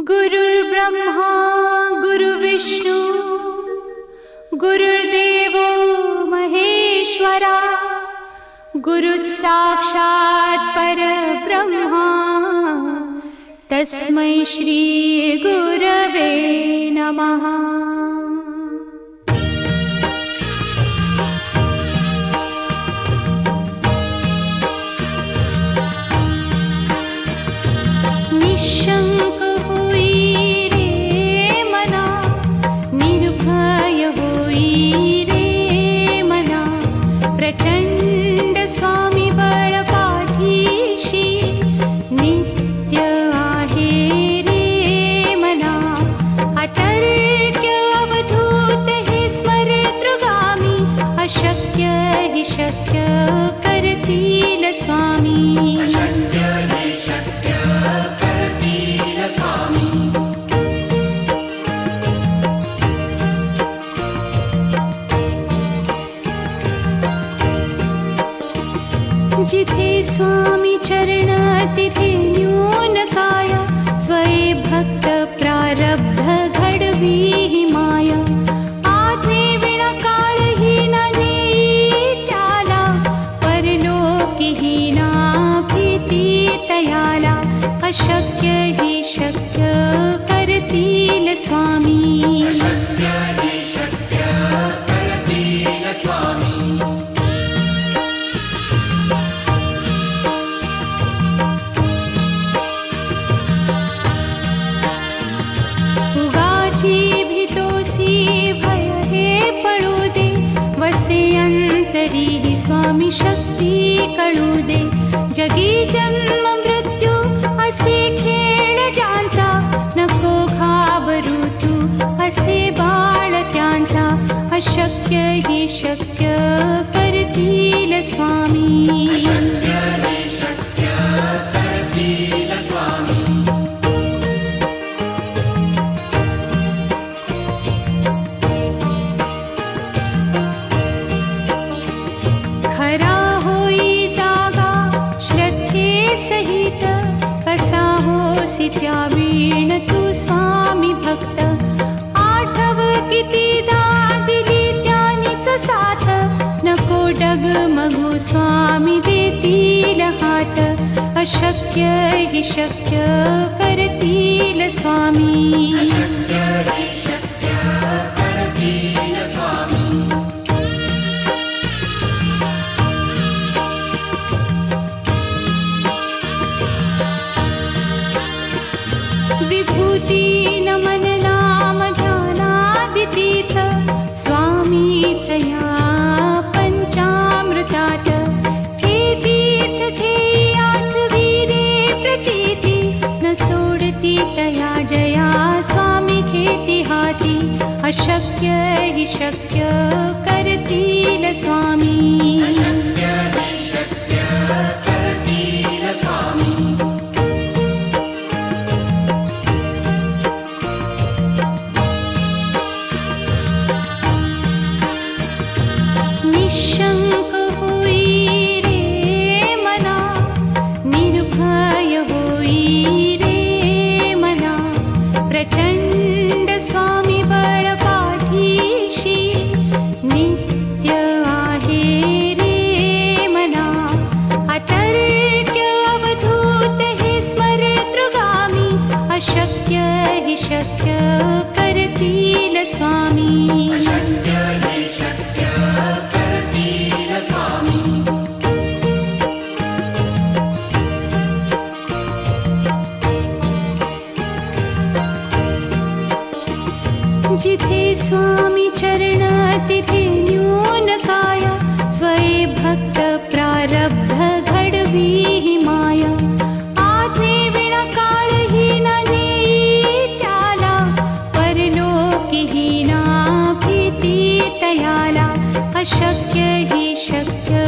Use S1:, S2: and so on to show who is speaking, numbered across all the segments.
S1: गुरुर्ब्रह्मा गुरुर्विष्णू गुरुर्देवो महेश्वरा गुरुः साक्षात् परब्रह्मा तस्मै श्री गुरवे नमः। जिथे स्वामी चरण तिथे न्यून काया स्वये भक्त प्रारब्ध घडवी ही माया। आज्ञे विना काळही ना नेई त्याला परलोकी ही ना भीती तयाला। अशक्य ही शक्य करतील स्वामी। स्वामी शक्ती कळू दे। जगी जन्म मृत्यू असे खेळ ज्यांचा नको घाबरू तू असे बाळ त्यांचा। अशक्य ही शक्य करतील स्वामी। त्या वीण तू स्वामी भक्त आठव कितीदा दिली त्यानीच साथ। नको डगमगू स्वामी देतील हात। अशक्य ही शक्य करतील स्वामी। विभूती नमन नाम ध्यानादितीर्थ स्वामीच या पंचामृतात। हे तीर्थ घेई आठवी रे प्रचिती न सोडती तया जया स्वामी घेती हाती। अशक्य ही शक्य करतील स्वामी। जिथे स्वामी चरण तिथे न्यून काया स्वये भक्त प्रारब्ध घडवी ही माया। आज्ञे विना काळही ना नेई त्याला परलोकी ही ना भीती तयाला। अशक्य ही शक्य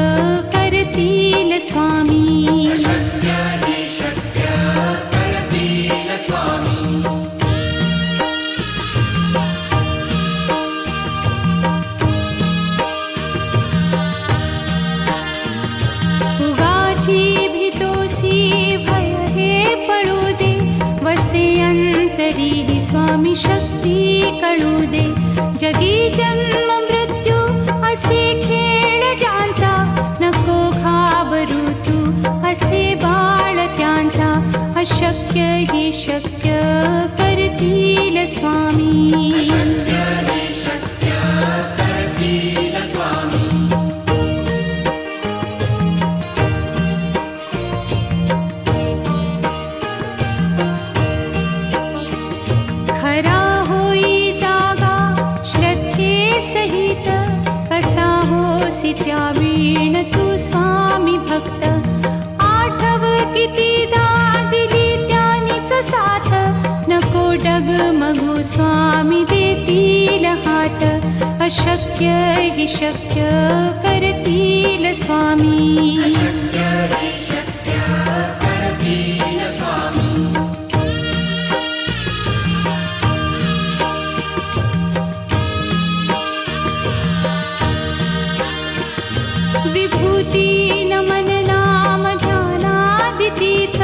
S1: करतील स्वामी। भय हे पळू दे वसे अंतरी स्वामी शक्ती कळू दे. जगी जन्म मृत्यू असे खेळ ज्यांचा, नको घाबरू तू असे बाळ त्यांचा. अशक्य ही शक्य करतील स्वामी. खरा होई जागा श्रद्धे सहित, कसा होसी त्या वीण तू स्वामी भक्त. आठव कितीदा दिली त्यानीच साथ, नको डगमगू स्वामी देतील हात. अशक्य ही शक्य करतील स्वामी. विभूती नमन नाम ध्यानादितीर्थ,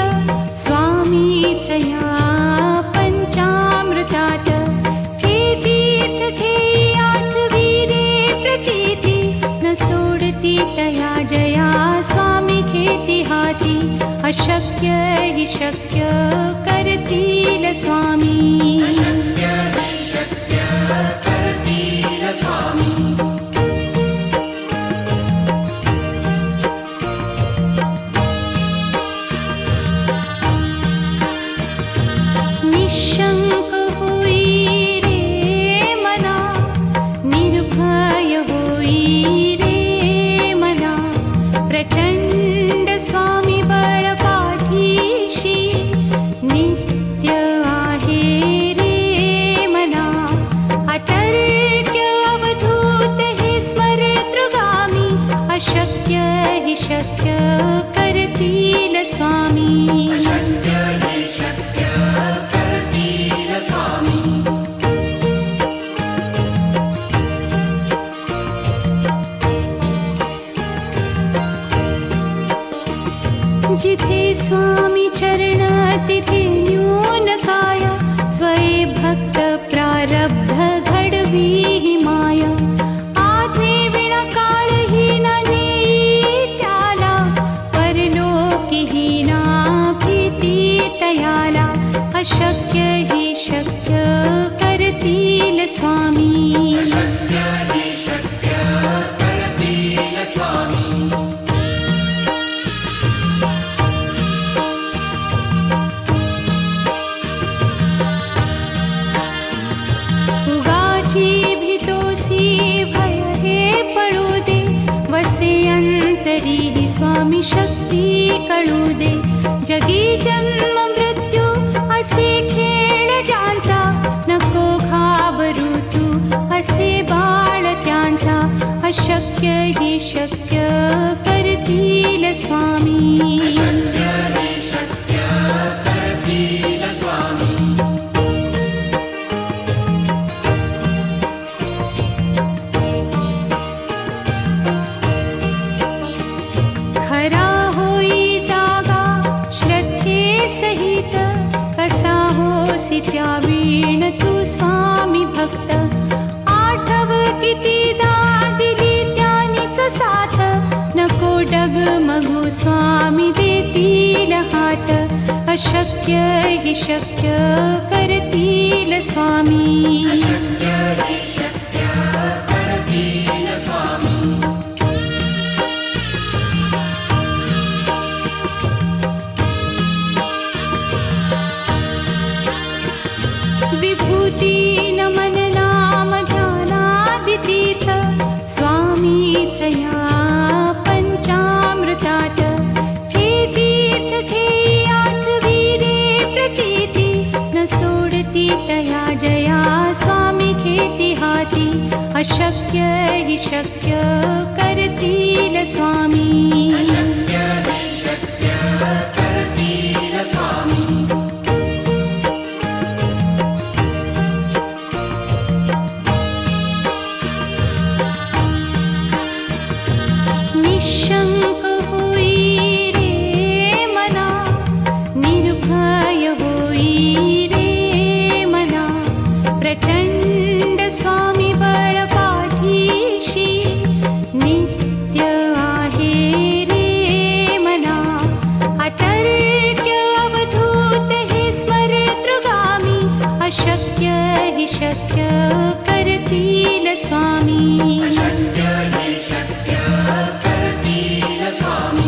S1: स्वामीच या पंचामृतात. हे तीर्थ घेई आठविरे प्रचिती, न सोडती तया जया स्वामी घेती हाती. अशक्य ही शक्य करतील स्वामी. निशंक होई रे मना, निर्भय होई रे मना. प्रचंड स्वामी बळ पाठीशी, नित्य आहे रे मना. अतर्क्य अवधूत हे स्मरतृगामी, अशक्य हि शक्य करतील स्वामी. जिथे स्वामी चरण तिथे न्यून काया, स्वये भक्त प्रारब्ध घडवी ही माया. आज्ञे विना काळही न नेई त्याला, परलोकीही ना भीती तयाला. अशक्य ही शक्य करतील स्वामी. भय हे पळू दे, वसे अंतरी स्वामी शक्ती कळू दे. जगी जन्म मृत्यू असे खेळ ज्यांचा, नको घाबरू तू असे बाळ त्यांचा. अशक्य ही शक्य करतील स्वामी. खरा होई जागा श्रद्धे सहित, कसा होसी त्या वीण तू स्वामी भक्त. आठव कितीदा दिली त्यानीच साथ, नको डगमगू स्वामी देतील हात. अशक्य हि शक्य करतील स्वामी. विभूती नमन नाम ध्यानादितीर्थ, स्वामीच या पंचामृतात. हे तीर्थ घेई आठविरे प्रचिती, न सोडती तया जया स्वामी घेती हाती. अशक्य हि शक्य करतील स्वामी. निशंक होई रे मना, निर्भय होई रे स्वामी
S2: अशक्य हे शक्य करतील स्वामी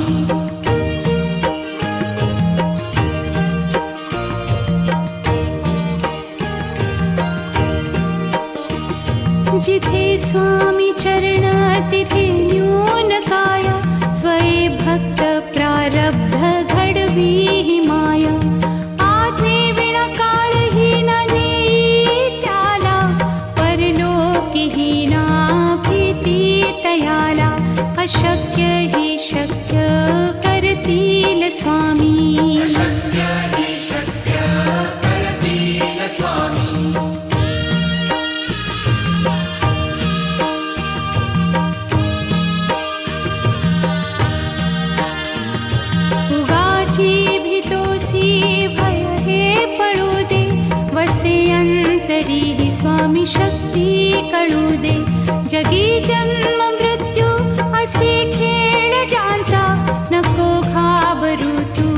S1: जिथे स्वामी चरण तिथे न्यून काय स्वये भक्त प्रारब्ध घडवी ही माया आज्ञे विना काळही न नेई त्याला परलोकीही ना भीती तयाला अशक्य ही शक्य करतील स्वामी
S2: अशक्य हे शक्य करतील स्वामी भय हे पडू दे वसे अंतरी ही स्वामी शक्ती कळू दे जगी जन्म मृत्यू असे खेळ ज्यांचा नको घाबरू तू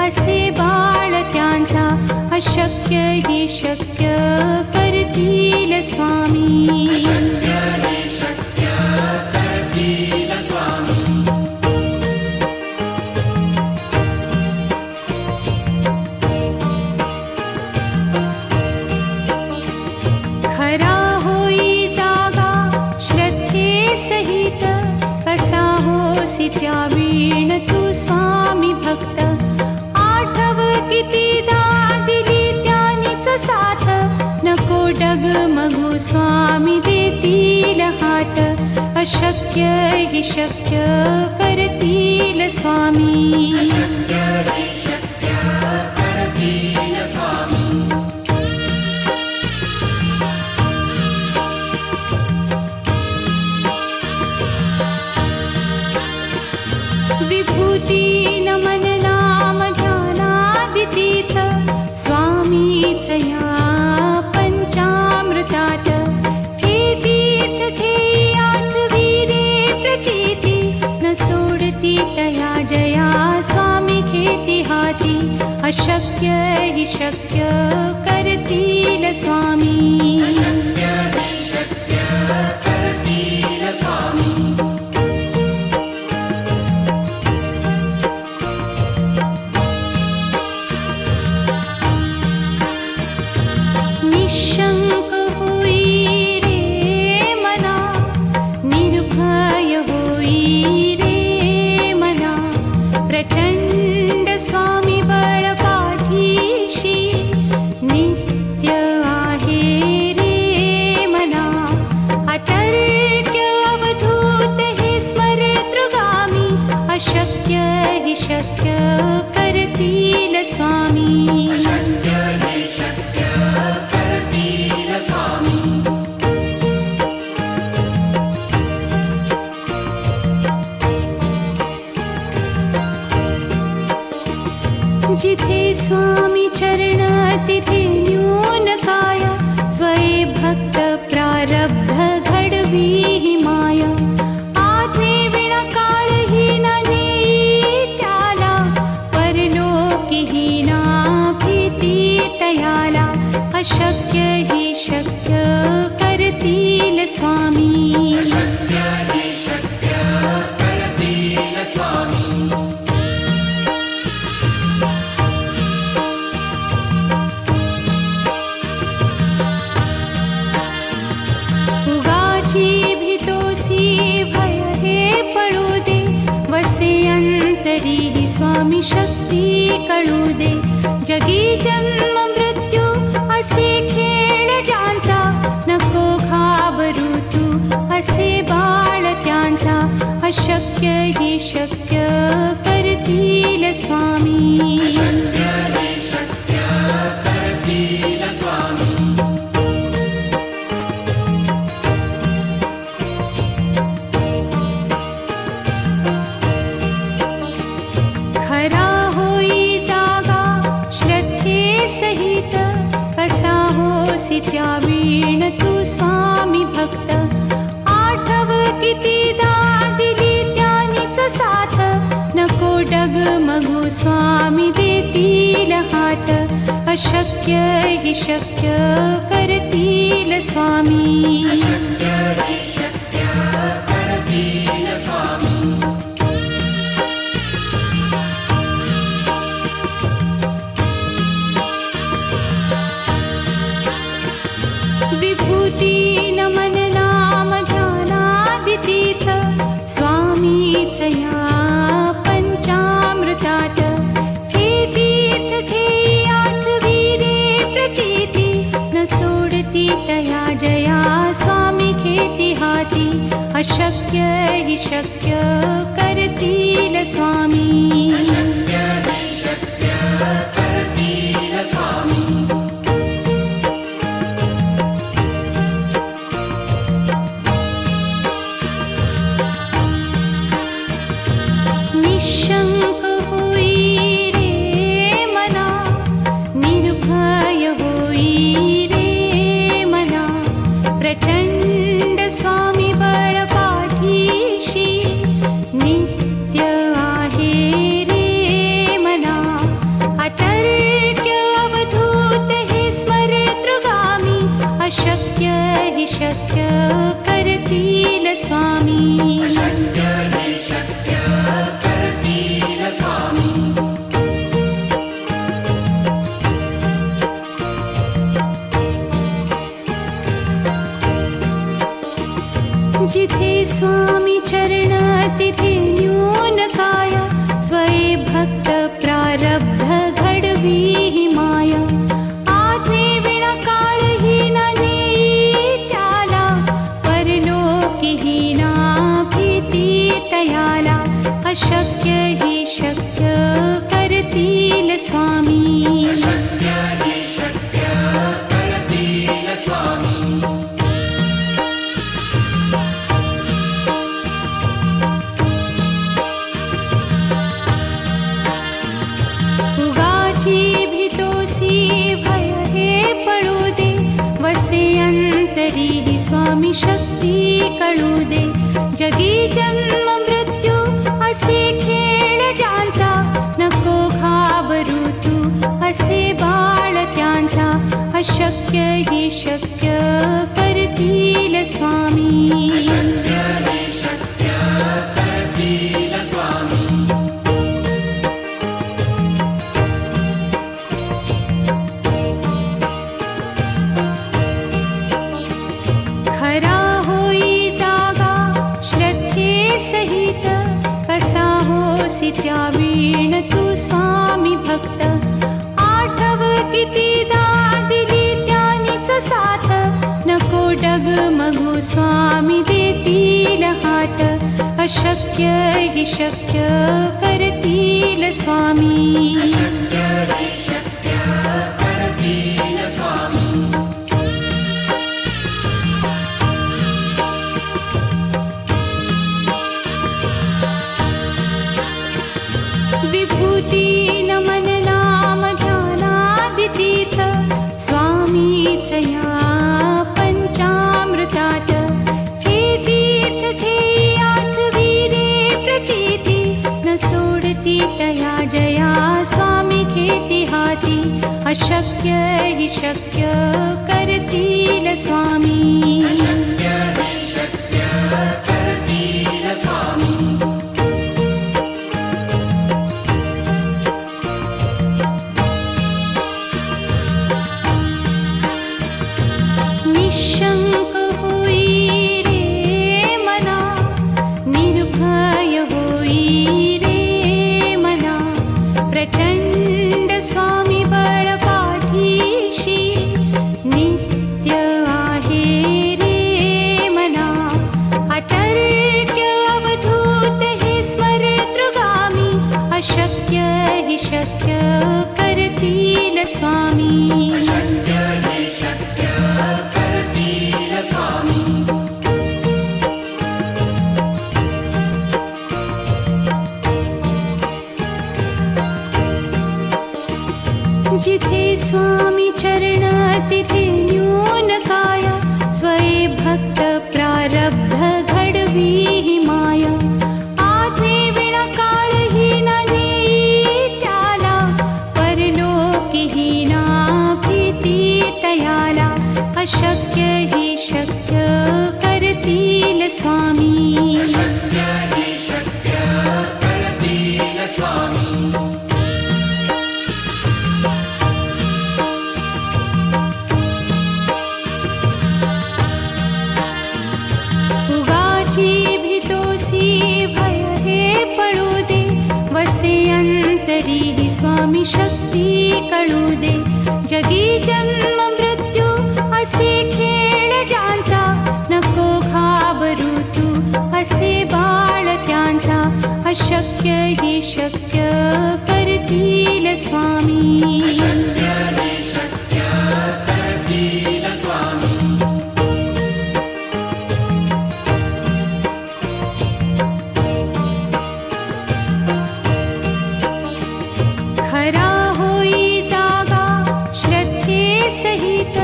S2: असे बाळ त्यांचा अशक्य ही शक्य करतील स्वामी अशक्य हे शक्य करतील स्वामी त्या वीण तू स्वामी भक्त आठव कितीदा दिली त्यानीच साथ नको डगमगू स्वामी देतील हात अशक्य ही शक्य करतील स्वामी अशक्य हे शक्य करतील स्वामी
S1: विभूती नमन नाम ध्यानादितीर्थ स्वामीच या पंचामृतात हे तीर्थ घेई आठवी रे प्रचिती न सोडती तया जया स्वामी घेती हाती अशक्य ही शक्य करतील स्वामी
S2: अशक्य हे शक्य करतील स्वामी
S1: निशंक होई रे मना निर्भय होई रे मना प्रचंड स्वामी बळ पाठीशी नित्य आहे रे मना अतर्क्य अवधूत हे स्मरतृगामी अशक्य हि शक्य करतील स्वामी
S2: अशक्य हे शक्य करतील स्वामी
S1: जिथे स्वामी चरण तिथे न्यून काय स्वये भक्त प्रारब्ध घडवी ही माया आज्ञे विना काळही न नेई त्याला परलोकीही ना भीती तयाला अशक्य ही शक्य करतील स्वामी
S2: अशक्य हे शक्य करतील स्वामी भय हे पडू दे वसे अंतरी ही स्वामी शक्ती कळू दे जगी जन्म मृत्यू असे खेळ ज्यांचा नको घाबरू तू असे बाळ त्यांचा अशक्य ही शक्य करतील स्वामी अशक्य हे शक्य करतील स्वामी
S1: त्या वीण तू स्वामी भक्त आठव कितीदा दिली त्यानीच साथ नको डगमगू स्वामी देतील हात अशक्य हि शक्य
S2: करतील स्वामी.
S3: अशक्य हि शक्य करतील स्वामी.
S2: विभूती नमन नाम ध्यानादितीर्थ स्वामीच या पंचामृतात. हे तीर्थ घेई आठविरे प्रचिती न सोडती तया जया स्वामी घेती हाती. अशक्य हि शक्य करतील स्वामी.
S3: अशक्य हि शक्य करतील स्वामी.
S2: निशंक होई रे मना, निर्भय होई रे मना. प्रचंड स्वामी बळ पाठीशी नित्य आहे रे मना. अतर्क्य अवधूत हे स्मरतृगामी. अशक्य हि शक्य करतील स्वामी.
S3: अशक्य हि शक्य करतील स्वामी.
S2: जिथे स्वामी चरण तिथे न्यून काय. स्वये भक्त प्रारब्ध घडवी ही माया. आज्ञे विना काळही न नेई त्याला. परलोकीही ना भीती तयाला. अशक्य हि शक्य करतील स्वामी.
S3: अशक्य हि शक्य करतील स्वामी.
S2: उगाची भीतोसी भय हे पळू दे. वसे अंतरी ही स्वामी शक्ती कळू दे. जगी जन्म मृत्यू असे खेळ ज्यांचा. नको घाबरू तू असे बाळ त्यांचा. अशक्य हि शक्य करतील स्वामी.
S3: अशक्य हि शक्य करतील स्वामी.
S2: खरा होई जागा श्रद्धे सहित. कसा होसी त्या वीण तू स्वामी भक्त. आठव कितीदा दिली त्यानीच साथ. नको डगमगू स्वामी देतील हात. अशक्य हि शक्य करतील स्वामी.
S3: अशक्य हि शक्य करतील स्वामी.
S2: विभूती नमन नाम ध्यानादितीर्थ स्वामीच या पंचामृतात. हे तीर्थ घेई आठविरे प्रचिती न सोडती तया जया स्वामी घेती हाती. अशक्य हि शक्य करतील स्वामी.
S3: अशक्य हि शक्य करतील स्वामी.
S2: निशंक होई रे मना, निर्भय होई रे मना. प्रचंड स्वामी बळ पाठीशी नित्य आहे रे मना. अतर्क्य अवधूत हे स्मरतृगामी. अशक्य हि शक्य करतील स्वामी.
S3: अशक्य हि शक्य करतील स्वामी.
S2: जिथे स्वामी चरण तिथे न्यून काय. स्वये भक्त प्रारब्ध घडवी ही माया. आज्ञे विना काळही न नेई त्याला. परलोकीही ना भीती तयाला. अशक्य हि शक्य करतील स्वामी
S3: अशक्य हि शक्य करतील स्वामी
S2: उगाची भीतोसी भय हे पळू दे वसे अंतरी ही स्वामी शक्ती कळू दे जगी जन्म मृत्यू असे खेळ ज्यांचा नको घाबरू तू असे बाळ त्यांचा अशक्य हि शक्य करतील स्वामी
S3: अशक्य हि शक्य करतील स्वामी
S2: खरा होई जागा श्रद्धे सहित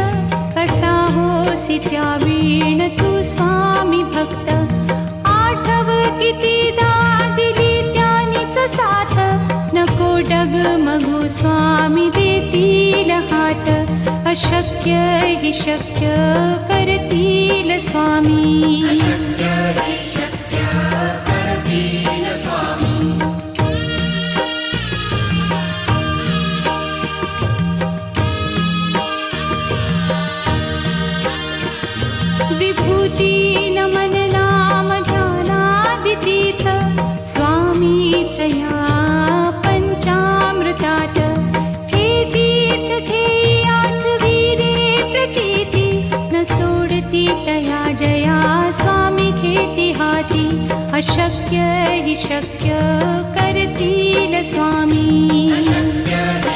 S2: कसा होसी त्या वीण तू स्वामी भक्त आठव कितीदा दिली त्यानीच साथ नको डगमगू स्वामी देतील हात अशक्य हि शक्य करतील स्वामी
S3: अशक्य हि शक्य करतील स्वामी
S2: विभूती नमन नाम ध्यानादितीर्थ स्वामीच या पंचामृतात हे तीर्थ घेई आठवी रे प्रचिती न सोडती तया जया स्वामी घेती हाती अशक्य हि शक्य करतील स्वामी
S3: अशक्य